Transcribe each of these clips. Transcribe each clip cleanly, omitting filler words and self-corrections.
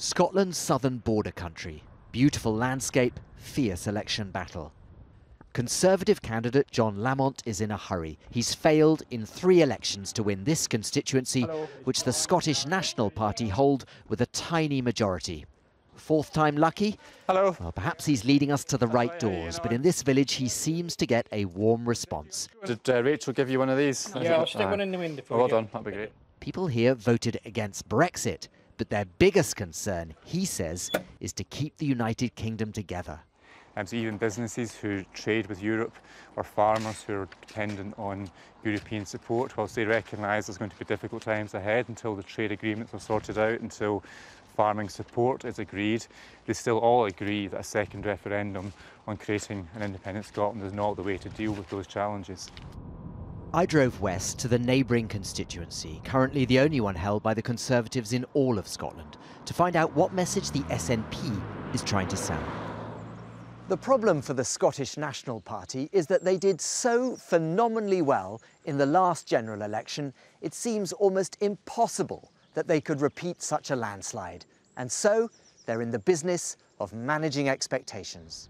Scotland's southern border country. Beautiful landscape, fierce election battle. Conservative candidate John Lamont is in a hurry. He's failed in 3 elections to win this constituency, which the Scottish National Party hold with a tiny majority. 4th time lucky? Hello. Well, perhaps he's leading us to the right doors, but in this village he seems to get a warm response. Did Rachel give you one of these? Yeah, I'll stick one in the window for you. Well done, that'd be great. People here voted against Brexit, but their biggest concern, he says, is to keep the United Kingdom together. So even businesses who trade with Europe or farmers who are dependent on European support, whilst they recognise there's going to be difficult times ahead until the trade agreements are sorted out, until farming support is agreed, they still all agree that a second referendum on creating an independent Scotland is not the way to deal with those challenges. I drove west to the neighbouring constituency, currently the only one held by the Conservatives in all of Scotland, to find out what message the SNP is trying to send. The problem for the Scottish National Party is that they did so phenomenally well in the last general election, it seems almost impossible that they could repeat such a landslide. And so they're in the business of managing expectations.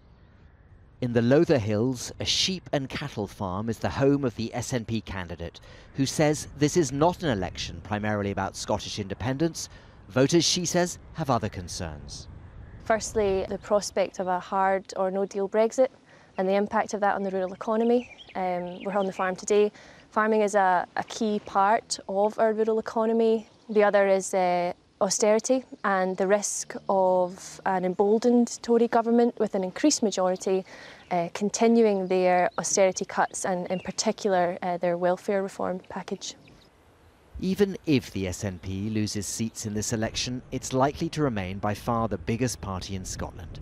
In the Lothian Hills, a sheep and cattle farm is the home of the SNP candidate, who says this is not an election primarily about Scottish independence. Voters, she says, have other concerns. Firstly, the prospect of a hard or no-deal Brexit and the impact of that on the rural economy. We're on the farm today. Farming is a key part of our rural economy. The other is austerity and the risk of an emboldened Tory government with an increased majority continuing their austerity cuts and in particular their welfare reform package. Even if the SNP loses seats in this election, it's likely to remain by far the biggest party in Scotland.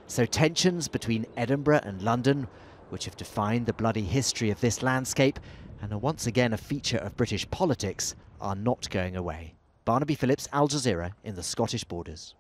So tensions between Edinburgh and London, which have defined the bloody history of this landscape and are once again a feature of British politics, are not going away. Barnaby, Phillips, Al Jazeera in the Scottish Borders.